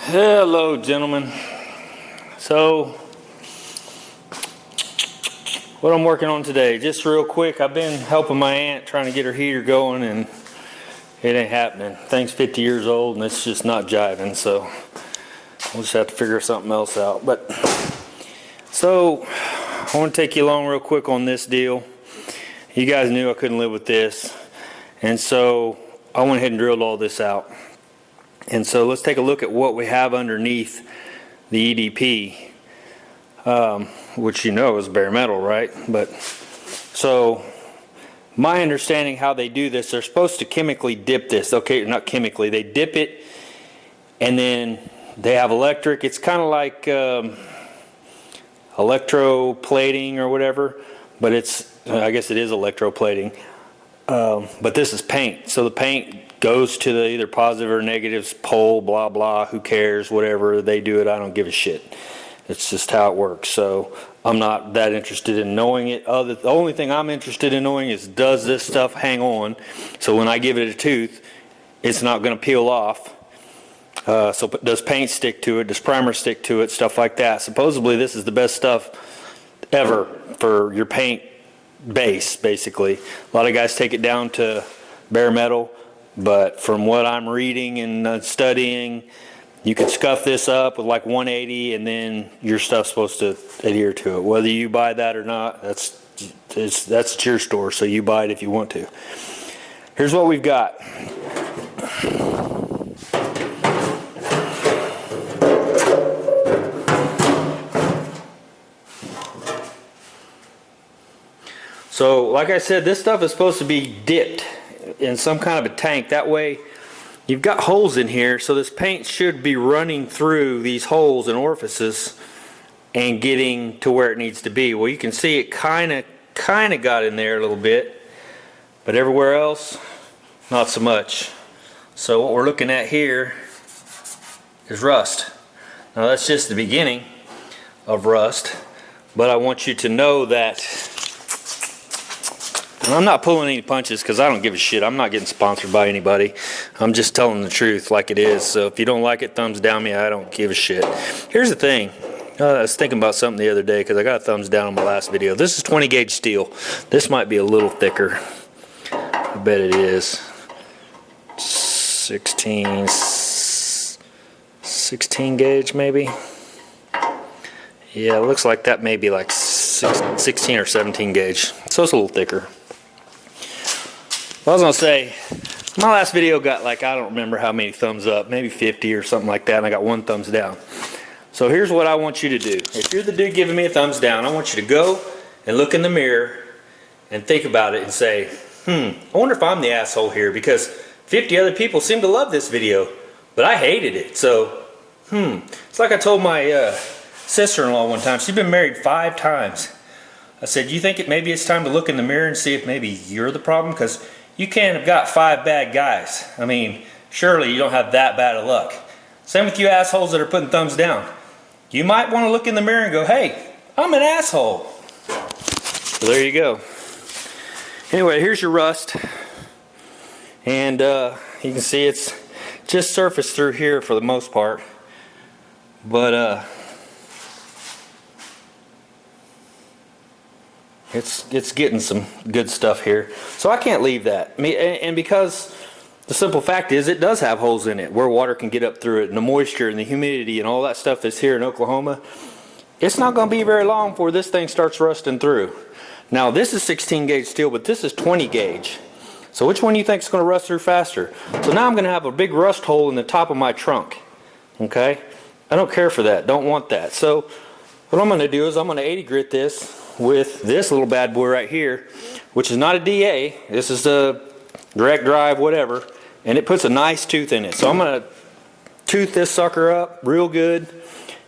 Hello, gentlemen. So, what I'm working on today, just real quick, I've been helping my aunt trying to get her heater going, and it ain't happening. Thing's 50 years old, and it's just not jiving, so we'll just have to figure something else out. But, so, I want to take you along real quick on this deal. You guys knew I couldn't live with this, and so I went ahead and drilled all this out. And so let's take a look at what we have underneath the EDP, which you know is bare metal, right? But so my understanding how they do this, they're supposed to chemically dip this. Okay, not chemically, they dip it, and then they have electric. It's kind of like electroplating or whatever, but I guess it is electroplating. But this is paint, so the paint goes to the either positive or negative pole, blah blah, who cares, whatever they do it, I don't give a shit. It's just how it works. So I'm not that interested in knowing it. The only thing I'm interested in knowing is, does this stuff hang on, so when I give it a tooth it's not going to peel off. So does paint stick to it, does primer stick to it, stuff like that. Supposedly this is the best stuff ever for your paint base, basically. A lot of guys take it down to bare metal, but from what I'm reading and studying, you could scuff this up with like 180 and then your stuff's supposed to adhere to it. Whether you buy that or not, that's your store, so you buy it if you want to. Here's what we've got. So like I said, this stuff is supposed to be dipped in some kind of a tank. That way you've got holes in here, so this paint should be running through these holes and orifices and getting to where it needs to be. Well, you can see it kind of got in there a little bit, but everywhere else not so much. So what we're looking at here is rust. Now that's just the beginning of rust, but I want you to know that, and I'm not pulling any punches because I don't give a shit. I'm not getting sponsored by anybody. I'm just telling the truth like it is. So if you don't like it, thumbs down me. I don't give a shit. Here's the thing. I was thinking about something the other day because I got a thumbs down on my last video. This is 20 gauge steel. This might be a little thicker. I bet it is. 16 gauge maybe. Yeah, it looks like that may be like 16 or 17 gauge. So it's a little thicker. I was gonna say, my last video got like, I don't remember how many thumbs up, maybe 50 or something like that, and I got 1 thumbs down. So here's what I want you to do. If you're the dude giving me a thumbs down, I want you to go and look in the mirror and think about it and say, I wonder if I'm the asshole here, because 50 other people seem to love this video, but I hated it. So, it's like I told my sister-in-law one time. She's been married 5 times. I said, you think maybe it's time to look in the mirror and see if maybe you're the problem? Because you can't have got 5 bad guys. I mean, surely you don't have that bad of luck. Same with you assholes that are putting thumbs down. You might want to look in the mirror and go, hey, I'm an asshole. So there you go. Anyway, here's your rust. And you can see it's just surfaced through here for the most part. But it's getting some good stuff here, so I can't leave that. And because the simple fact is, it does have holes in it where water can get up through it, and the moisture and the humidity and all that stuff that's here in Oklahoma, it's not going to be very long before this thing starts rusting through. Now this is 16 gauge steel, but this is 20 gauge. So which one do you think is going to rust through faster? So now I'm going to have a big rust hole in the top of my trunk. Okay, I don't care for that. Don't want that. So what I'm going to do is I'm going to 80 grit this with this little bad boy right here, which is not a DA. This is a direct drive, whatever, and it puts a nice tooth in it. So I'm going to tooth this sucker up real good,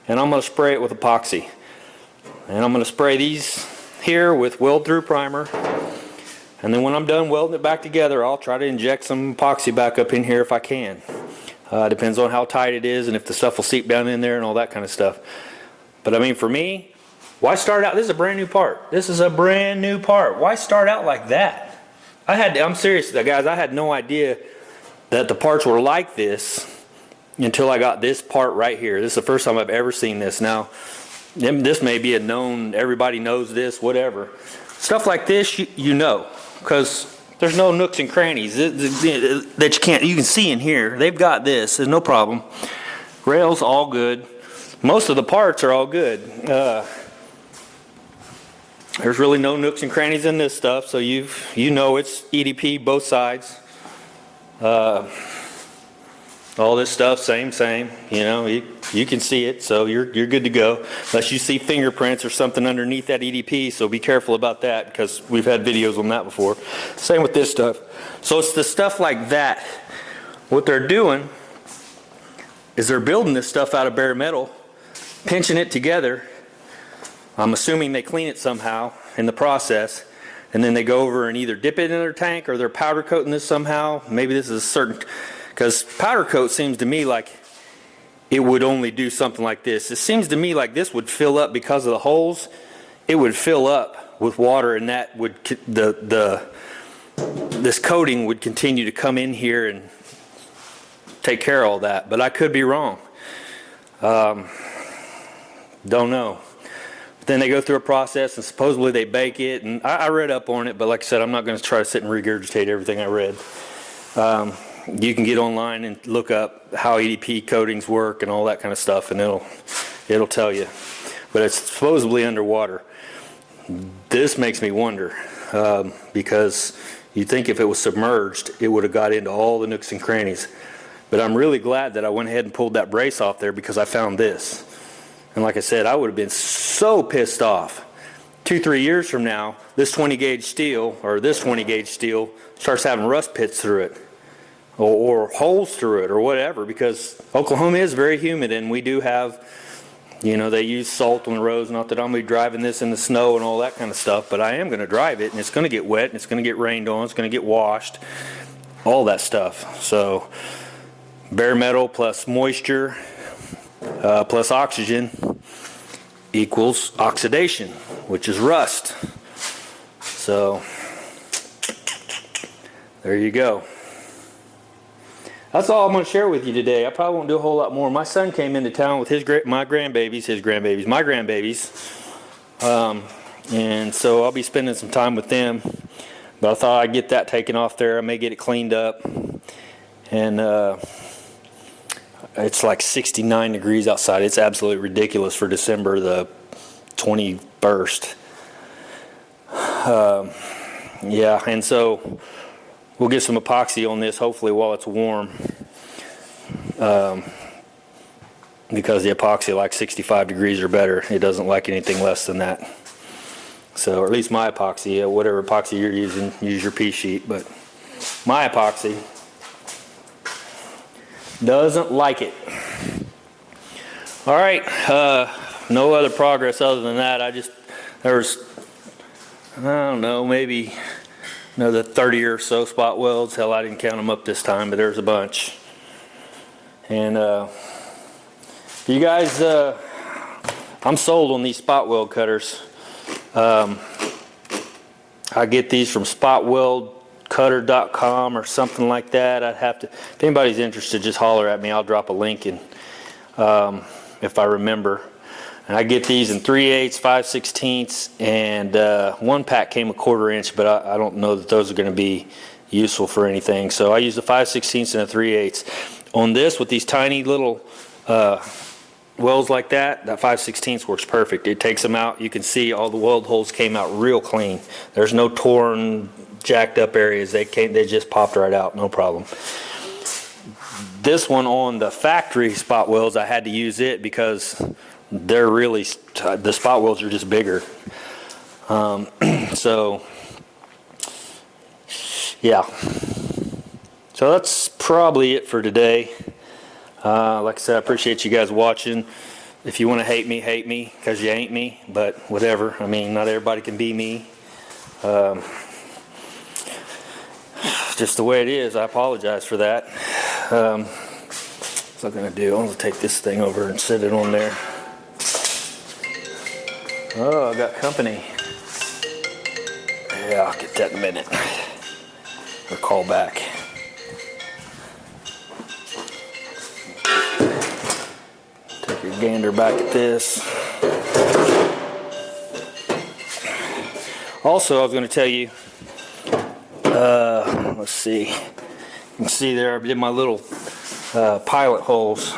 and I'm going to spray it with epoxy. And I'm going to spray these here with weld through primer, and then when I'm done welding it back together, I'll try to inject some epoxy back up in here if I can. Depends on how tight it is and if the stuff will seep down in there and all that kind of stuff. But I mean, for me, why start out? This is a brand new part. This is a brand new part. Why start out like that? I'm serious, guys. I had no idea that the parts were like this until I got this part right here. This is the first time I've ever seen this. Now, this may be a known, everybody knows this, whatever. Stuff like this, you know, because there's no nooks and crannies that you can see in here. They've got this, there's no problem. Rails all good. Most of the parts are all good. There's really no nooks and crannies in this stuff, so you know it's EDP both sides. All this stuff, same. You know, you can see it, so you're good to go. Unless you see fingerprints or something underneath that EDP, so be careful about that because we've had videos on that before. Same with this stuff. So it's the stuff like that. What they're doing is they're building this stuff out of bare metal, pinching it together. I'm assuming they clean it somehow in the process, and then they go over and either dip it in their tank or they're powder coating this somehow. Maybe this is a certain, because powder coat seems to me like it would only do something like this. It seems to me like this would fill up because of the holes. It would fill up with water, and that would this coating would continue to come in here and take care of all that. But I could be wrong. Don't know. Then they go through a process and supposedly they bake it, and I read up on it, but like I said, I'm not going to try to sit and regurgitate everything I read. You can get online and look up how EDP coatings work and all that kind of stuff, and it'll tell you. But it's supposedly underwater. This makes me wonder, because you'd think if it was submerged, it would have got into all the nooks and crannies. But I'm really glad that I went ahead and pulled that brace off there because I found this. And like I said, I would have been so pissed off. 2-3 years from now, this 20 gauge steel starts having rust pits through it or holes through it or whatever, because Oklahoma is very humid, and we do have, you know, they use salt on the roads. Not that I'm going to be driving this in the snow and all that kind of stuff, but I am going to drive it, and it's going to get wet, and it's going to get rained on, it's going to get washed, all that stuff. So bare metal plus moisture plus oxygen equals oxidation, which is rust. So there you go. That's all I'm going to share with you today. I probably won't do a whole lot more. My son came into town with my grandbabies, and so I'll be spending some time with them. But I thought I'd get that taken off there. I may get it cleaned up. And it's like 69 degrees outside. It's absolutely ridiculous for December the 21st. Yeah, and so we'll get some epoxy on this hopefully while it's warm, because the epoxy likes 65 degrees or better. It doesn't like anything less than that. So, or at least my epoxy, whatever epoxy you're using, use your pea sheet, but my epoxy doesn't like it. All right, no other progress other than that. There's, I don't know, maybe another 30 or so spot welds. Hell, I didn't count them up this time, but there's a bunch. And you guys, I'm sold on these spot weld cutters. I get these from spotweldcutter.com or something like that. I'd have to, if anybody's interested, just holler at me. I'll drop a link in, if I remember. And I get these in 3/8, 5/16, and one pack came a 1/4 inch, but I don't know that those are going to be useful for anything. So I use a 5/16 and a 3/8. On this, with these tiny little welds like that 5/16 works perfect. It takes them out. You can see all the weld holes came out real clean. There's no torn, jacked up areas. They just popped right out, no problem. This one on the factory spot welds, I had to use it because they're really, the spot welds are just bigger. So yeah, so that's probably it for today. Like I said, I appreciate you guys watching. If you want to hate me, because you ain't me, but whatever. I mean, not everybody can be me. Just the way it is. I apologize for that. What's I'm going to do? I'm going to take this thing over and set it on there. Oh, I got company. Yeah, I'll get that in a minute. Or call back. Take your gander back at this. Also, I was going to tell you, let's see. You can see there I did my little pilot holes,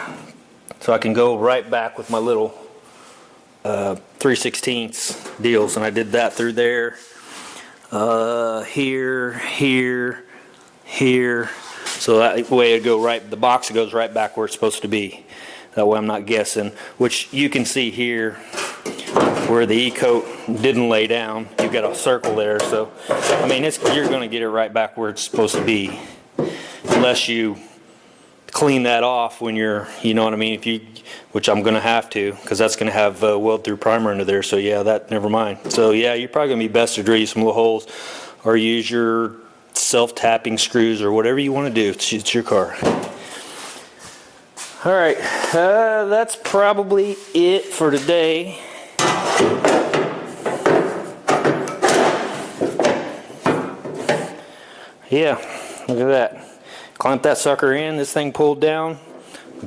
so I can go right back with my little 3/16 deals, and I did that through there. Here. So that way it go right, the box goes right back where it's supposed to be. That way I'm not guessing, which you can see here where the E-coat didn't lay down. You've got a circle there, so I mean you're going to get it right back where it's supposed to be, unless you clean that off when you're, you know what I mean, which I'm going to have to, because that's going to have weld through primer under there. So yeah, that, never mind. So yeah, you're probably going to be best to drill you some little holes or use your self-tapping screws or whatever you want to do. It's your car. All right, that's probably it for today. Yeah, look at that. Clamp that sucker in, this thing pulled down,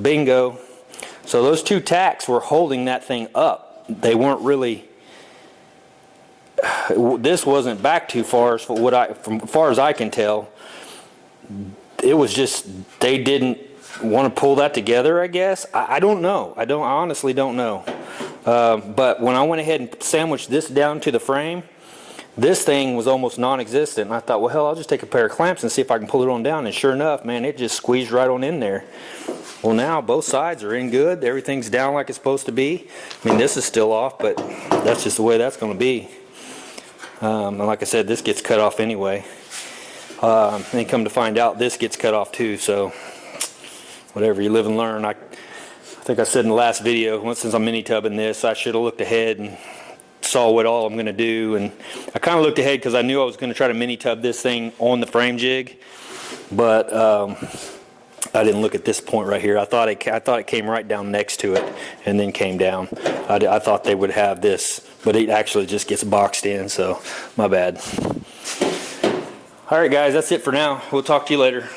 bingo. So those two tacks were holding that thing up. They weren't really, this wasn't back too far, from far as I can tell. It was just, they didn't want to pull that together, I guess. I don't know. I honestly don't know. But when I went ahead and sandwiched this down to the frame, this thing was almost non-existent. And I thought, well, hell, I'll just take a pair of clamps and see if I can pull it on down. And sure enough, man, it just squeezed right on in there. Well, now both sides are in good. Everything's down like it's supposed to be. I mean, this is still off, but that's just the way that's going to be. And like I said, this gets cut off anyway. And come to find out, this gets cut off too. So whatever, you live and learn. I think I said in the last video, since I'm mini tubbing this, I should have looked ahead and saw what all I'm going to do. And I kind of looked ahead because I knew I was going to try to mini tub this thing on the frame jig, but I didn't look at this point right here. I thought it came right down next to it and then came down. I thought they would have this, but it actually just gets boxed in, so my bad. All right, guys, that's it for now. We'll talk to you later.